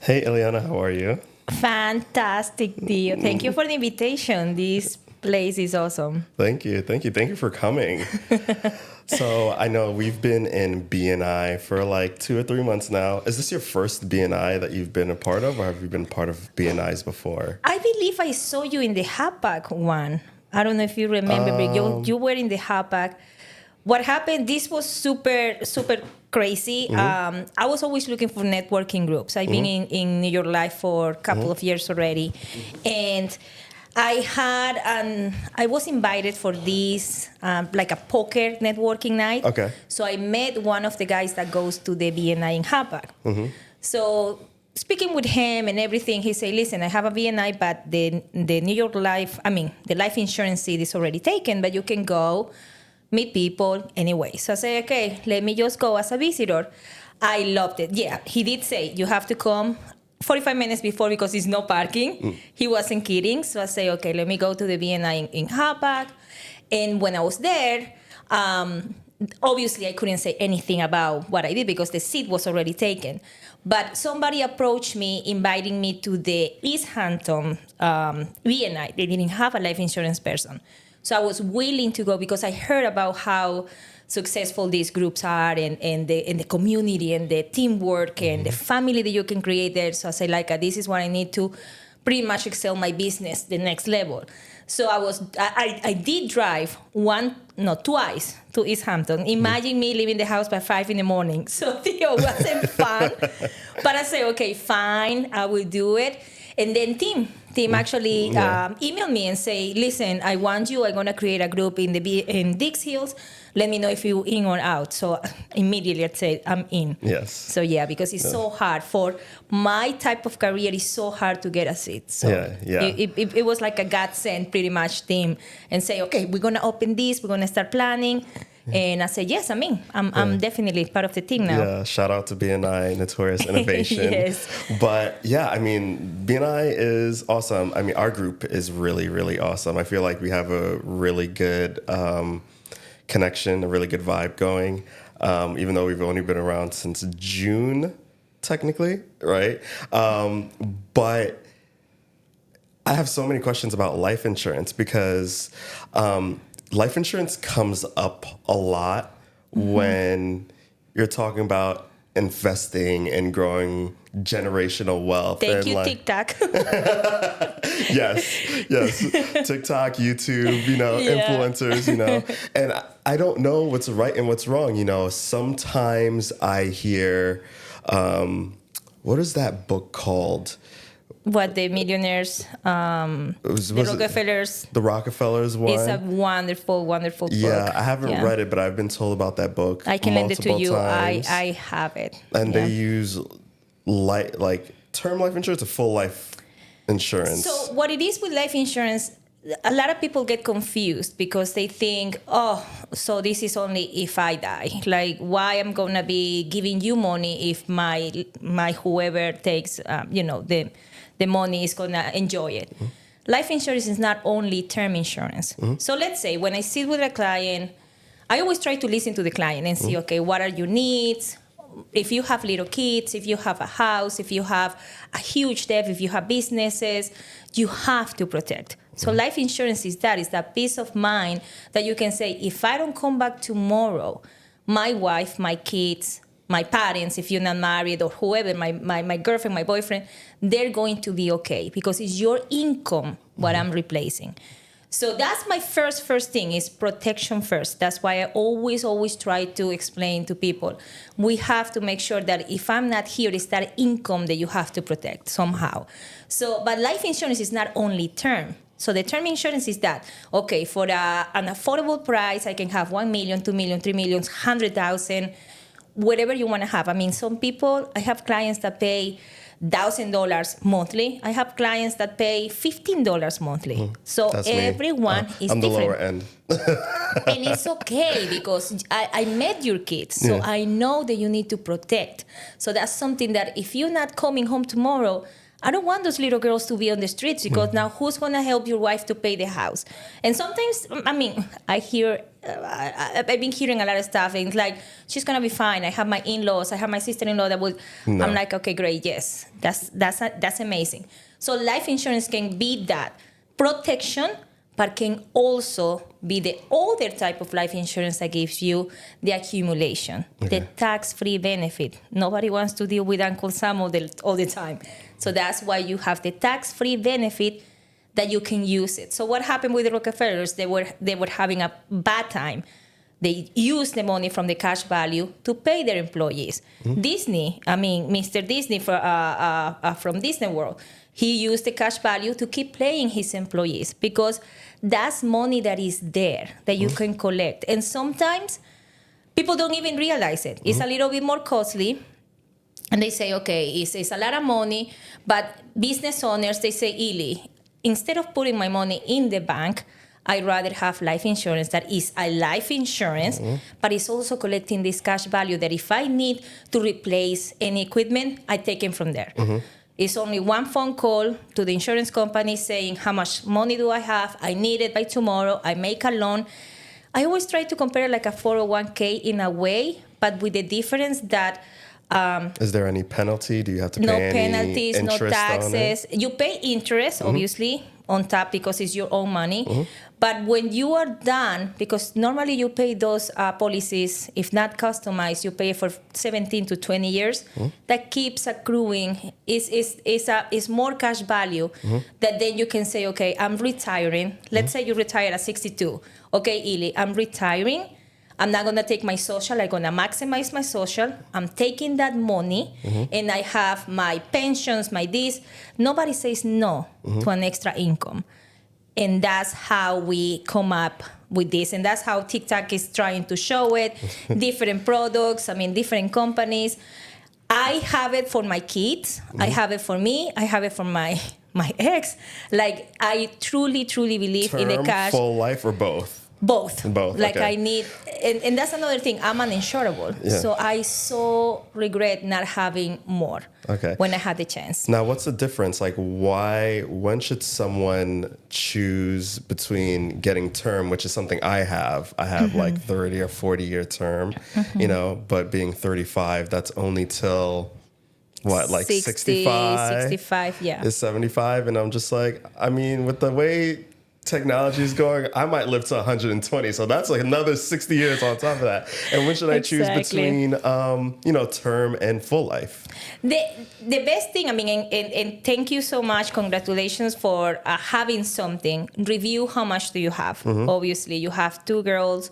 Hey, Illiana, how are you? Fantastic, Dio. Thank you for the invitation. This place is awesome. Thank you. Thank you for coming. So I know we've been in BNI for like 2 or 3 months now. Is this your first BNI that you've been a part of, or have you been part of BNIs before? I believe I saw you in the Hapak one. I don't know if you remember, but you were in the Hapak. What happened, this was super crazy. I was always looking for networking groups. I've been in New York Life for a couple of years already. And I was invited for this, like a poker networking night. Okay. So I met one of the guys that goes to the BNI in Hapak. So speaking with him and everything, he said, listen, I have a BNI, but the New York Life, the life insurance seat is already taken, but you can go meet people anyway. So I said, okay, let me just go as a visitor. I loved it. Yeah, he did say you have to come 45 minutes before because there's no parking. He wasn't kidding. So I say, okay, let me go to the BNI in Hapak. And when I was there, obviously I couldn't say anything about what I did because the seat was already taken. But somebody approached me, inviting me to the East Hampton BNI. They didn't have a life insurance person. So I was willing to go because I heard about how successful these groups are and the community and the teamwork and the family that you can create there. So I said, this is what I need to pretty much excel my business the next level. So I did drive twice to East Hampton. Imagine me leaving the house by 5 a.m. So it wasn't fun. But I said, okay, fine, I will do it. And then Tim actually emailed me and say, listen, I want you. I'm going to create a group in Dix Hills. Let me know if you're in or out. So immediately I said, I'm in. Yes. So because it's so hard. For my type of career, it's so hard to get a seat. So it was like a godsend pretty much, Tim. And say, okay, we're going to open this. We're going to start planning. And I said, yes, I'm in. I'm definitely part of the team now. Yeah, shout out to BNI, Notorious Innovation. Yes. But BNI is awesome. Our group is really, really awesome. I feel like we have a really good connection, a really good vibe going, even though we've only been around since June, technically, right? But I have so many questions about life insurance because life insurance comes up a lot when you're talking about investing and growing generational wealth. Thank you, TikTok. Yes. TikTok, YouTube, influencers, And I don't know what's right and what's wrong. Sometimes I hear, what is that book called? What, the millionaires, the Rockefellers. The Rockefellers one. It's a wonderful book. Yeah, I haven't read it, but I've been told about that book. I can lend it to you. Times. I have it. And they use term life insurance or full life insurance. So what it is with life insurance, a lot of people get confused because they think, so this is only if I die. Like, why I'm going to be giving you money if my whoever takes, the money is going to enjoy it. Life insurance is not only term insurance. So let's say when I sit with a client, I always try to listen to the client and see, okay, what are your needs? If you have little kids, if you have a house, if you have a huge debt, if you have businesses, you have to protect. So life insurance is that peace of mind that you can say, if I don't come back tomorrow, my wife, my kids, my parents, if you're not married, or whoever, my girlfriend, my boyfriend, they're going to be okay because it's your income what I'm replacing. So that's my first thing is protection first. That's why I always try to explain to people, we have to make sure that if I'm not here, it's that income that you have to protect somehow. So, but life insurance is not only term. So the term insurance is that, okay, for an affordable price, I can have 1 million, 2 million, 3 million, 100,000, whatever you want to have. Some people, I have clients that pay $1,000 monthly. I have clients that pay $15 monthly. So That's everyone is I'm the different. lower end. And it's okay because I met your kids. So I know that you need to protect. So that's something that if you're not coming home tomorrow, I don't want those little girls to be on the streets because now who's going to help your wife to pay the house? And sometimes, I hear I've been hearing a lot of stuff, and it's like, she's gonna be fine. I have my in-laws, I have my sister-in-law that will. No. I'm like, okay, great, yes, that's amazing. So life insurance can be that protection, but can also be the other type of life insurance that gives you the accumulation, the tax-free benefit. Nobody wants to deal with Uncle Sam all the time. So that's why you have the tax-free benefit that you can use it. So what happened with the Rockefellers? They were having a bad time. They used the money from the cash value to pay their employees. Disney, Mr. Disney from Disney World, he used the cash value to keep paying his employees because that's money that is there that you can collect. And sometimes people don't even realize it. It's a little bit more costly. And they say, okay, it's a lot of money. But business owners, they say, Illy, instead of putting my money in the bank, I'd rather have life insurance that is a life insurance, but it's also collecting this cash value that if I need to replace any equipment, I take it from there. It's only one phone call to the insurance company saying how much money do I have, I need it by tomorrow, I make a loan. I always try to compare it like a 401k in a way, but with the difference that is there any penalty? Do you have to pay no any penalties, no interest taxes? on it? You pay interest, obviously, on top because it's your own money. But when you are done, because normally you pay those policies, if not customized, you pay for 17 to 20 years. That keeps accruing. Is more cash value that then you can say, okay, I'm retiring. Let's say you retire at 62. Okay, Illy, I'm retiring. I'm not going to take my social. I'm going to maximize my social. I'm taking that money, and I have my pensions, my this. Nobody says no to an extra income. And that's how we come up with this. And that's how TikTok is trying to show it. Different products, different companies. I have it for my kids. I have it for me. I have it for my ex. Like, I truly, truly believe in the cash. Full life or both? Both. Like, okay. I need, and that's another thing. I'm uninsurable. Yeah. So I so regret not having more when I had the chance. Now, what's the difference? Like, when should someone choose between getting term, which is something I have like 30 or 40 year term, but being 35, that's only till what, like 65? 65, yeah. Is 75. And I'm just like, with the way technology is going, I might live to 120, so that's like another 60 years on top of that. And when should I choose between term and full life? The best thing, and thank you so much, congratulations for having something. Review how much do you have. Obviously you have 2 girls,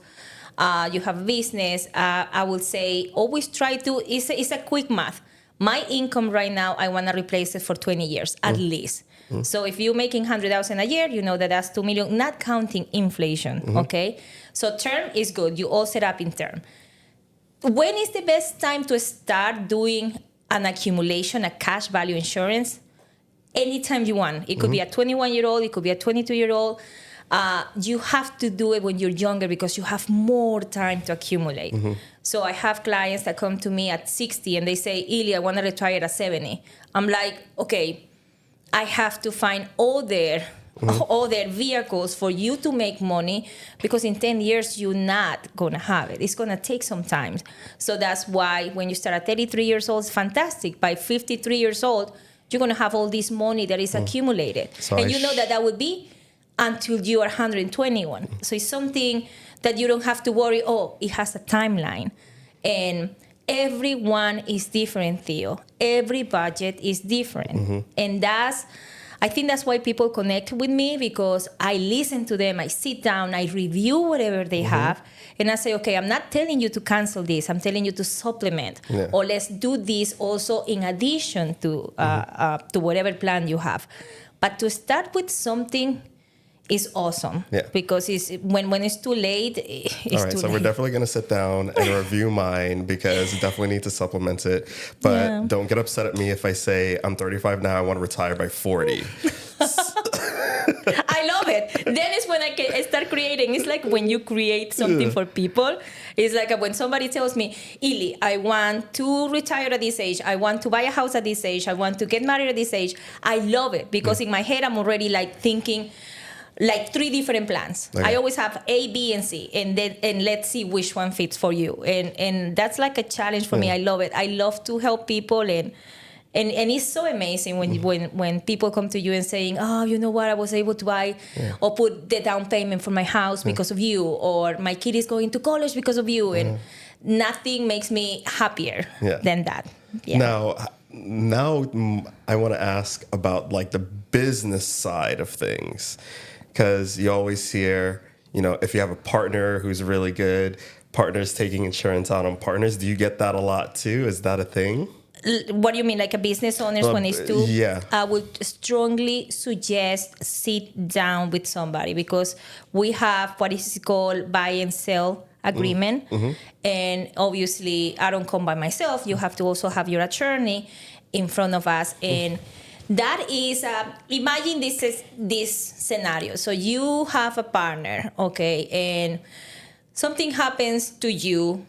you have business. I would say always try to, it's a quick math. My income right now, I want to replace it for 20 years at least. So if you're making 100,000 a year, you know that's 2 million, not counting inflation, okay? So term is good. You all set up in term. When is the best time to start doing an accumulation, a cash value insurance? Anytime you want. It could be a 21-year-old, it could be a 22-year-old. You have to do it when you're younger because you have more time to accumulate. So I have clients that come to me at 60 and they say, Illy, I want to retire at 70. I'm like, okay, I have to find all their vehicles for you to make money because in 10 years, you're not going to have it. It's going to take some time. So that's why when you start at 33 years old, it's fantastic. By 53 years old, you're going to have all this money that is accumulated. So and you know that would be until you are 121. So it's something that you don't have to worry, it has a timeline. And everyone is different, Theo. Every budget is different. And I think that's why people connect with me because I listen to them, I sit down, I review whatever they have, and I say, okay, I'm not telling you to cancel this, I'm telling you to supplement, or let's do this also in addition to whatever plan you have. But to start with something is awesome because when it's too late, it's all right, too so late. we're definitely going to sit down and review mine because definitely need to supplement it. But don't get upset at me if I say I'm 35 now, I want to retire by 40. I love it. Then is when I start creating. It's like when you create something for people. It's like when somebody tells me, Illy, I want to retire at this age. I want to buy a house at this age. I want to get married at this age. I love it because in my head, I'm already like thinking, like 3 different plans. Okay. I always have A, B, and C, and let's see which one fits for you. And that's like a challenge for me. I love it. I love to help people, and it's so amazing when people come to you and saying, oh, you know what, I was able to buy or put the down payment for my house because of you, or my kid is going to college because of you, and nothing makes me happier than that. Yeah. Now I want to ask about like the business side of things, because you always hear, if you have a partner who's really good, partners taking insurance out on partners. Do you get that a lot too? Is that a thing? What do you mean, like a business owners when it's too? Yeah. I would strongly suggest sit down with somebody, because we have what is called buy and sell agreement. And obviously, I don't come by myself. You have to also have your attorney in front of us. And that is, imagine this scenario. So you have a partner, okay, and something happens to you.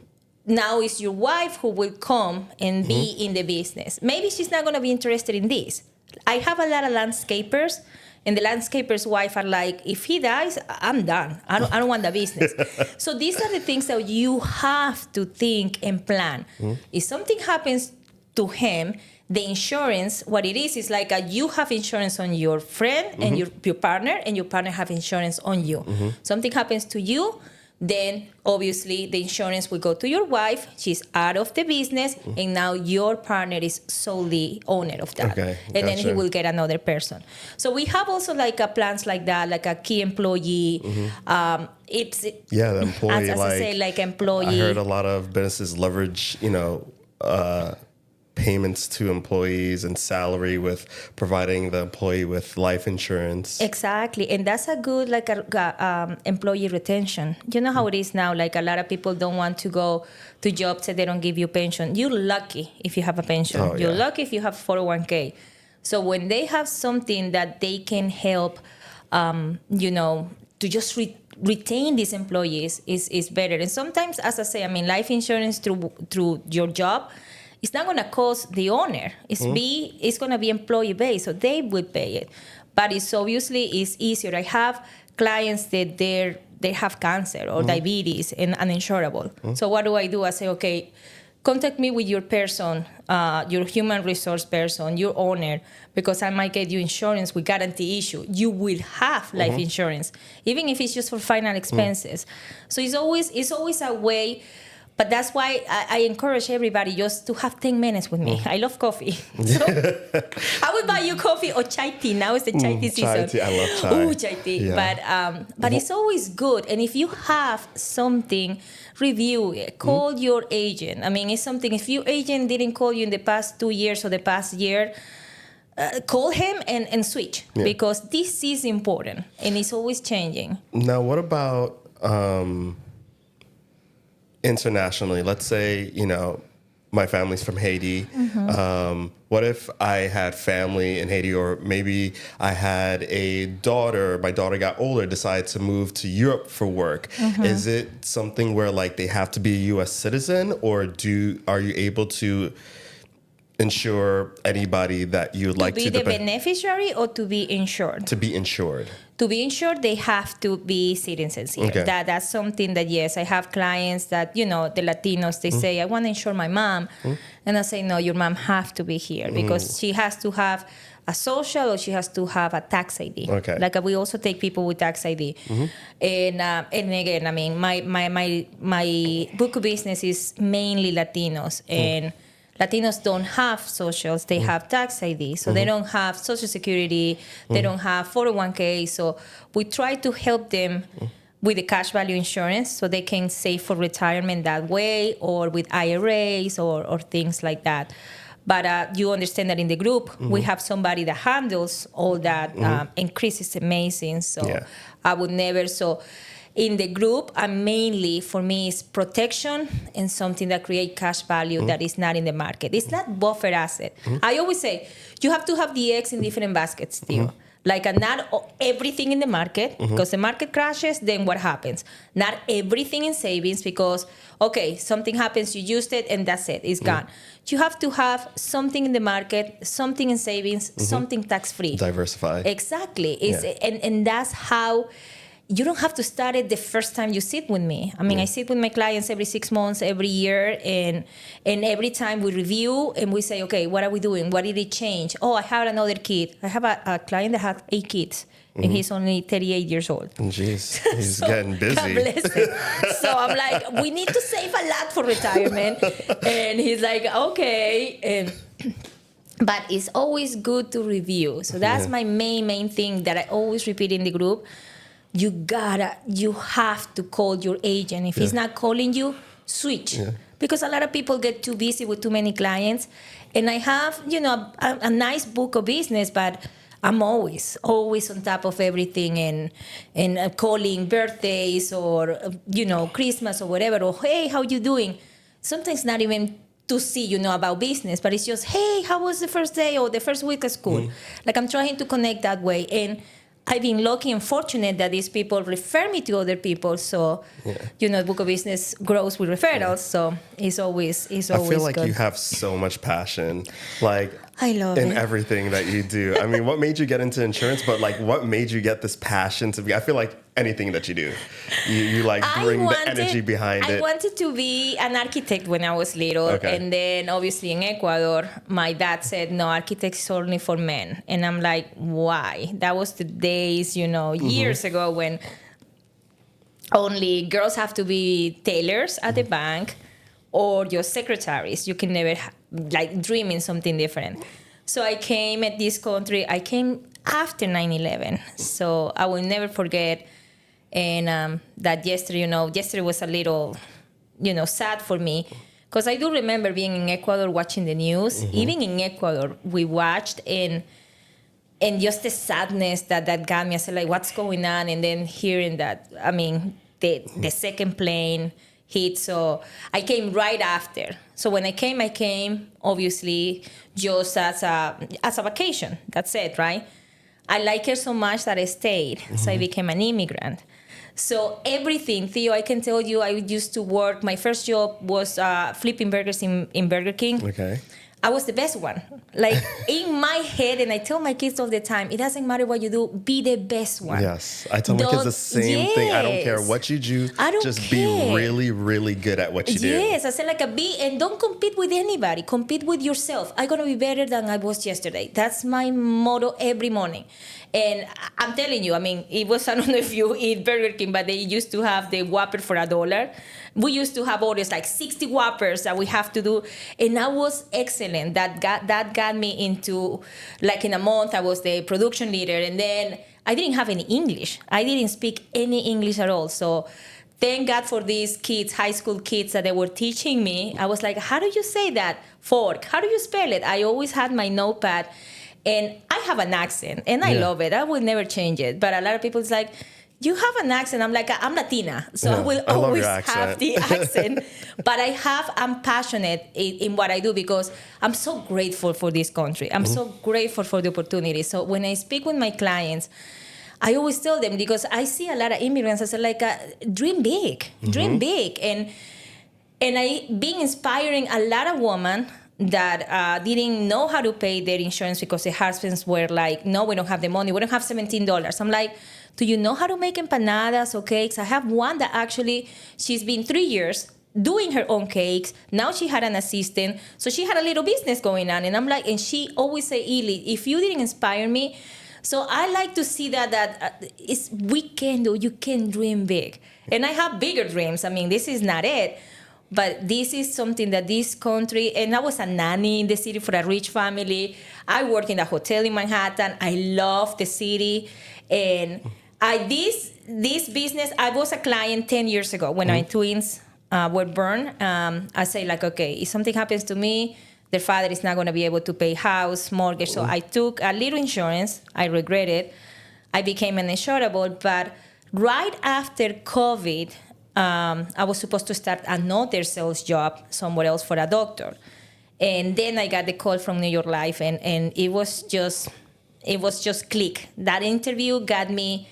Now it's your wife who will come and be in the business. Maybe she's not going to be interested in this. I have a lot of landscapers, and the landscaper's wife are like, if he dies, I'm done. I don't want the business. So these are the things that you have to think and plan. If something happens to him, the insurance, what it is like you have insurance on your friend and your partner, and your partner have insurance on you. Something happens to you, then obviously the insurance will go to your wife. She's out of the business, and now your partner is solely owner of that. Okay, and then he will get another person. So we have also like plans like that, like a key employee. It's the employee. As I say, like employee. I heard a lot of businesses leverage, payments to employees and salary with providing the employee with life insurance. Exactly. And that's a good employee retention. You know how it is now, like a lot of people don't want to go to jobs that they don't give you pension. You're lucky if you have a pension. You're lucky if you have 401k. So when they have something that they can help, to just retain these employees is better. And sometimes, as I say, life insurance through your job, it's not going to cost the owner. It's going to be employee based, so they will pay it. But it's easier. I have clients that they have cancer or diabetes and uninsurable. So what do? I say, okay, contact me with your person, your human resource person, your owner, because I might get you insurance with guarantee issue. You will have life insurance, even if it's just for final expenses. So it's always a way. But that's why I encourage everybody just to have 10 minutes with me. I love coffee. So I would buy you coffee or chai tea. Now it's the chai tea season. Chai tea, I love chai. Ooh, chai tea. Yeah. But it's always good. And if you have something, review it. Call your agent. It's something, if your agent didn't call you in the past 2 years or the past year, call him and switch. Because this is important. And it's always changing. Now, what about... internationally, let's say, my family's from Haiti. What if I had family in Haiti, or maybe I had a daughter, my daughter got older, decided to move to Europe for work. Is it something where like they have to be a U.S. citizen, or are you able to insure anybody that you would like to? To be the beneficiary or to be insured? To be insured. To be insured, they have to be citizens here. Okay. That's something that, yes, I have clients that, the Latinos, they say, I want to insure my mom. And I say, no, your mom have to be here because she has to have a social, or she has to have a tax ID. Okay. Like we also take people with tax ID. And again, my book of business is mainly Latinos. And Latinos don't have socials, they have tax ID. So they don't have Social Security, they don't have 401k. So we try to help them with the cash value insurance so they can save for retirement that way, or with IRAs or things like that. But you understand that in the group, we have somebody that handles all that. Increase is amazing. So I would never... In the group, mainly for me is protection and something that create cash value that is not in the market. It's not buffer asset. I always say you have to have the eggs in different baskets, Theo. Like not everything in the market, because the market crashes, then what happens? Not everything in savings, because, okay, something happens, you used it, and that's it, it's gone. You have to have something in the market, something in savings, something tax-free. Diversify. Exactly. And that's how you don't have to start it the first time you sit with me. I mean, I sit with my clients every 6 months, every year, and every time we review and we say, okay, what are we doing? What did it change? Oh, I have another kid. I have a client that had 8 kids, and he's only 38 years old. Jeez, he's getting busy. God bless him. So I'm like, we need to save a lot for retirement. And he's like, okay. But it's always good to review. So that's my main thing that I always repeat in the group. You have to call your agent. If he's not calling you, switch. Because a lot of people get too busy with too many clients. And I have, a nice book of business, but I'm always on top of everything and calling birthdays or, Christmas or whatever. Or, hey, how you doing? Sometimes not even to see, about business, but it's just, hey, how was the first day or the first week of school? Like I'm trying to connect that way. And I've been lucky and fortunate that these people refer me to other people. So, Book of Business grows with referrals. So it's always I feel like good. you have so much passion, like I love in it. everything that you do. I mean, what made you get into insurance? But like, what made you get this passion to be? I feel like anything that you do, you like bring the energy behind it. I wanted to be an architect when I was little. Okay. And then obviously in Ecuador, my dad said, no, architects is only for men. And I'm like, why? That was the days, years ago when only girls have to be tailors at the bank or your secretaries. You can never dream in something different. So I came at this country. I came after 9/11. So I will never forget. And that yesterday was a little, sad for me. Because I do remember being in Ecuador watching the news. Even in Ecuador, we watched and just the sadness that got me. I said, like, what's going on? And then hearing that, I mean, the second plane hit. So I came right after. So when I came obviously just as a vacation. That's it, right? I like it so much that I stayed. So I became an immigrant. So everything, Theo, I can tell you, I used to work. My first job was flipping burgers in Burger King. Okay. I was the best one. Like in my head, and I tell my kids all the time, it doesn't matter what you do, be the best one. Yes. I tell my kids the same thing. I don't care what you do. Just be really, really good at what you do. Yes. I said and don't compete with anybody. Compete with yourself. I'm going to be better than I was yesterday. That's my motto every morning. And I'm telling you, I mean, it was, I don't know if you eat Burger King, but they used to have the Whopper for $1. We used to have orders like 60 Whoppers that we have to do. And that was excellent. That got me into, like in a month, I was the production leader. And then I didn't have any English. I didn't speak any English at all. So thank God for these kids, high school kids that they were teaching me. I was like, how do you say that? Fork. How do you spell it? I always had my notepad. And I have an accent, and I love it. I will never change it. But a lot of people, it's like, you have an accent. I'm like, I'm Latina, so I will always have the accent. But I'm passionate in what I do because I'm so grateful for this country. I'm so grateful for the opportunity. So when I speak with my clients, I always tell them, because I see a lot of immigrants, I say, dream big, And I being inspiring a lot of women that didn't know how to pay their insurance because their husbands were like, no, we don't have the money. We don't have $17. I'm like, do you know how to make empanadas or cakes? I have one that actually, she's been 3 years doing her own cakes. Now she had an assistant. So she had a little business going on. And I'm like, and she always say, Illy, if you didn't inspire me. So I like to see that we can do, you can dream big. And I have bigger dreams. I mean, this is not it. But this is something that this country, and I was a nanny in the city for a rich family. I worked in a hotel in Manhattan. I love the city. And this business, I was a client 10 years ago when my twins were born. I say okay, if something happens to me, their father is not going to be able to pay house, mortgage. So I took a little insurance. I regret it. I became an insurable. But right after COVID, I was supposed to start another sales job somewhere else for a doctor. And then I got the call from New York Life, and it was just, it was just click. That interview got me,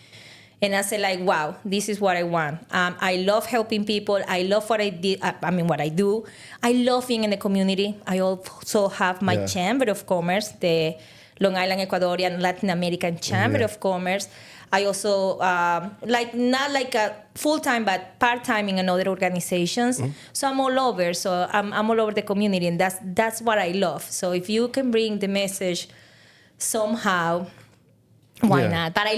and I said like, wow, this is what I want. I love helping people. I love what I did. What I do. I love being in the community. I also have my Chamber of Commerce, the Long Island Ecuadorian Latin American Chamber of Commerce. I also not like a full-time, but part-time in another organizations. So I'm all over. So I'm all over the community, and that's what I love. So if you can bring the message somehow, why not? But I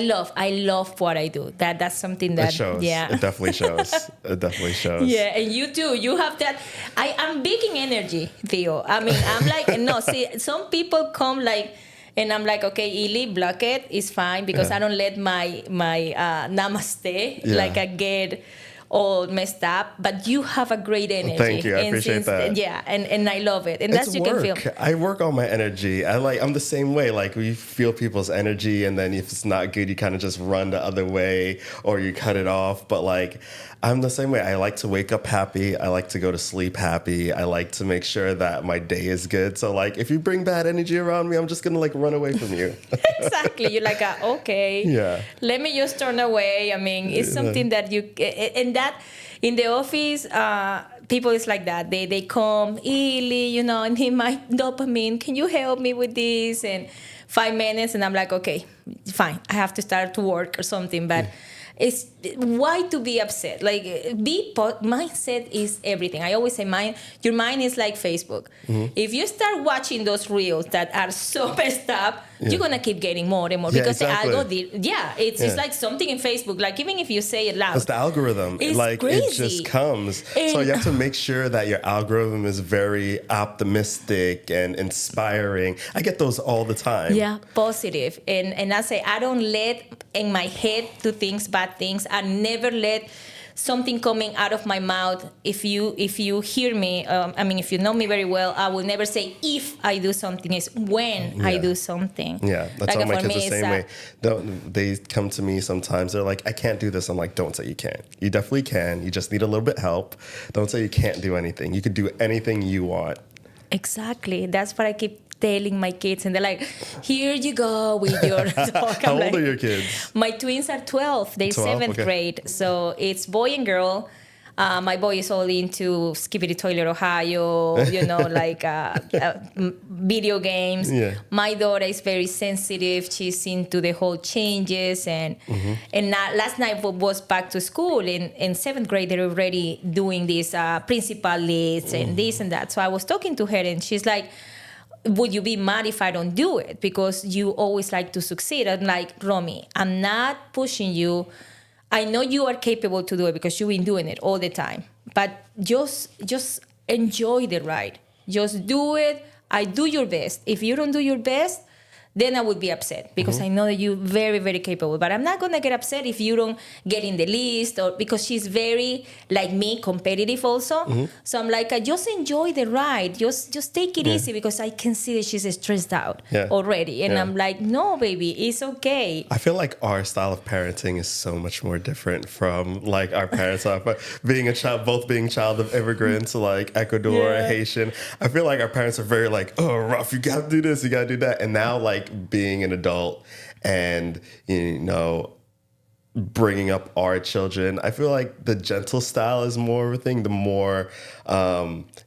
love what I do. That's something that it shows. Yeah, It definitely shows. It definitely shows. Yeah, and you too. You have that. I'm big in energy, Theo. I mean, I'm like no. See, some people come like. And I'm like, okay, Illy, block it. It's fine because I don't let my namaste like I get all messed up. But you have a great energy. Thank you. I appreciate that. Yeah, and I love it. And that's you can feel. I work on my energy. I'm the same way. Like we feel people's energy, and then if it's not good, you kind of just run the other way or you cut it off. But like I'm the same way. I like to wake up happy. I like to go to sleep happy. I like to make sure that my day is good. So like if you bring bad energy around me, I'm just gonna like run away from you. Exactly. You're like, okay. Yeah. Let me just turn away. I mean, it's something that you and that in the office. People is like that. They come, Illy, I need my dopamine. Can you help me with this? And 5 minutes, and I'm like, okay, fine. I have to start to work or something. But it's why to be upset? Like, mindset is everything. I always say, your mind is like Facebook. If you start watching those reels that are so messed up, you're gonna keep getting more and more because the algorithm. It's like something in Facebook. Like even if you say it loud, it's the algorithm. It's like crazy. It just comes. So you have to make sure that your algorithm is very optimistic and inspiring. I get those all the time. Yeah, positive. And I say I don't let in my head do things, bad things. I never let something coming out of my mouth. If you hear me, if you know me very well, I will never say if I do something. It's when I do something. Yeah, that's like all my kids the same way. They come to me sometimes. They're like, I can't do this. I'm like, don't say you can't. You definitely can. You just need a little bit help. Don't say you can't do anything. You can do anything you want. Exactly. That's what I keep telling my kids, and they're like, here you go with your talk. How old are your kids? My twins are 12. They're 7th grade. So it's boy and girl. My boy is all into Skibbity Toilet Ohio, video games. Yeah. My daughter is very sensitive. She's into the whole changes. And last night was back to school. In 7th grade, they're already doing this principal lists and this and that. So I was talking to her, and she's like, would you be mad if I don't do it? Because you always like to succeed. I'm like, Romy, I'm not pushing you. I know you are capable to do it because you've been doing it all the time. But just enjoy the ride. Just do it. I do your best. If you don't do your best, then I would be upset because I know that you're very, very capable. But I'm not going to get upset if you don't get in the list, or because she's very, like me, competitive also. So I'm like, just enjoy the ride. Just take it easy, because I can see that she's stressed out already. And I'm like, no, baby, it's okay. I feel like our style of parenting is so much more different from like our parents are. But being a child, both being child of immigrants like Ecuador, Haitian, I feel like our parents are very like, oh, rough, you got to do this, you got to do that. And now like being an adult and, bringing up our children, I feel like the gentle style is more of a thing. The more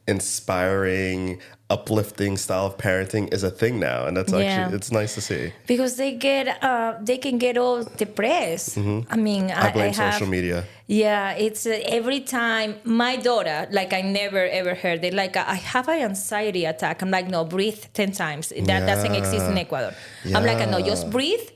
inspiring, uplifting style of parenting is a thing now, and that's actually, it's nice to see. Because they can get all depressed. I mean, I blame social media. Yeah, it's every time my daughter, like I never ever heard it. Like I have an anxiety attack. I'm like, no, breathe 10 times. That doesn't exist in Ecuador. I'm like, no, just breathe.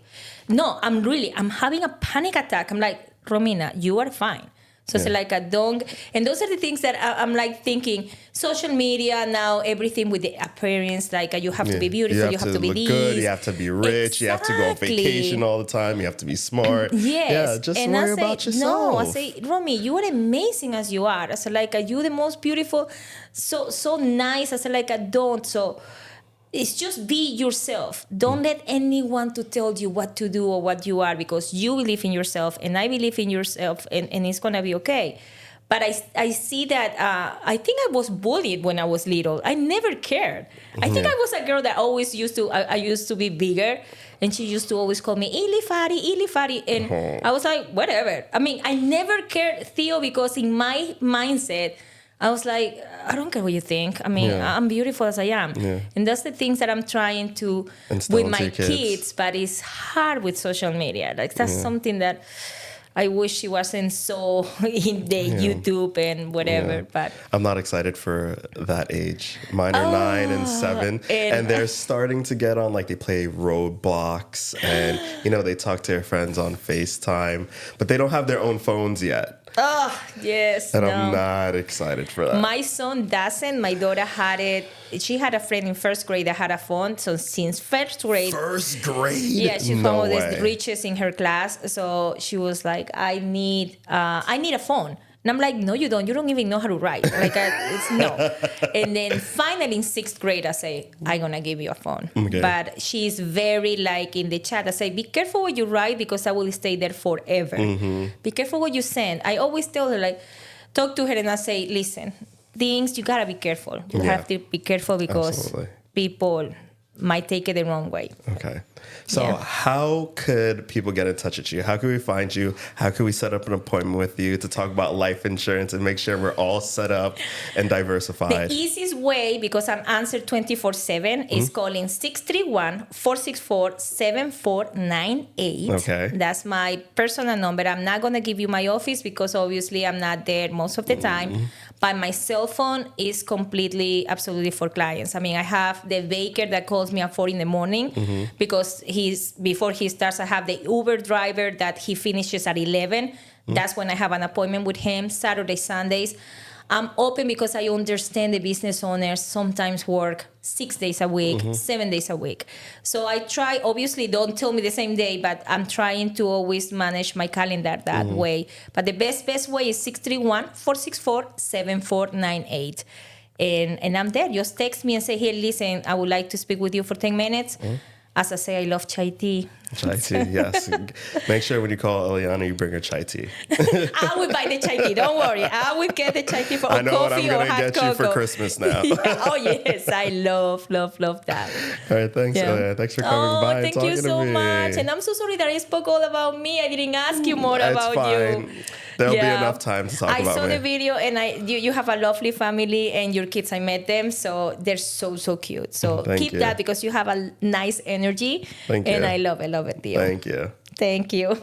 No, I'm having a panic attack. I'm like, Romina, you are fine. So it's like a don't, and those are the things that I'm like thinking. Social media now, everything with the appearance, like you have to be beautiful, you have to be look good, you have to be rich, you have to go on vacation all the time, you have to be smart. Yes. Yeah, just and worry about yourself. No, I say, Romy, you are amazing as you are. I said, like, you the most beautiful, so nice. I said, like, I don't. So it's just be yourself. Don't let anyone to tell you what to do or what you are, because you believe in yourself and I believe in yourself, and it's going to be okay. But I see that I think I was bullied when I was little. I never cared. I think I was a girl that always used to be bigger. And she used to always call me Ili Fari. And I was like, whatever. I mean, I never cared Theo because in my mindset, I was like, I don't care what you think. I mean, I'm beautiful as I am. Yeah. And that's the things that I'm trying to instill with my kids, but it's hard with social media. Like, that's something that I wish she wasn't so in the YouTube and whatever. Yeah. But I'm not excited for that age. Mine are 9 and 7, and they're starting to get on, like, they play Roblox, and, you know, they talk to their friends on FaceTime, but they don't have their own phones yet. Oh, yes. And I'm not excited for that. My son doesn't. My daughter had it. She had a friend in first grade that had a phone. So since first grade. First grade? Yeah, she's one of the richest in her class. So she was like, I need a phone. And I'm like, no, you don't. You don't even know how to write. Like, it's no. And then finally in 6th grade, I say, I'm going to give you a phone. Okay. But she's very, like, in the chat, I say, be careful what you write because I will stay there forever. Mm-hmm. Be careful what you send. I always tell her, like, talk to her and I say, listen, things, you got to be careful. You have to be careful because people might take it the wrong way. Okay. So how could people get in touch with you? How can we find you? How can we set up an appointment with you to talk about life insurance and make sure we're all set up and diversified? The easiest way, because I'm answered 24/7, is calling 631-464-7498. Okay. That's my personal number. I'm not going to give you my office because obviously I'm not there most of the time. But my cell phone is absolutely for clients. I mean, I have the baker that calls me at 4 in the morning because before he starts, I have the Uber driver that he finishes at 11. That's when I have an appointment with him, Saturday, Sundays. I'm open because I understand the business owners sometimes work 6 days a week, 7 days a week. So I try, obviously, don't tell me the same day, but I'm trying to always manage my calendar that way. But the best way is 631-464-7498. And I'm there. Just text me and say, hey, listen, I would like to speak with you for 10 minutes. As I say, I love chai tea. Chai tea, yes. Make sure when you call Illiana, you bring her chai tea. I will buy the chai tea. Don't worry. I will get the chai tea for coffee or hot cocoa. I know what I'm going to get you for Christmas now. Oh, yes. I love that. All right. Thanks, Illiana. Thanks for coming by and talking to me. Thank you so much. And I'm so sorry that I spoke all about me. I didn't ask you more about you. There'll be enough time to talk about me. I saw the video, and you have a lovely family, and your kids, I met them, so they're so cute. So keep that because you have a nice energy. Thank you. And I love it, Theo. Thank you. Thank you.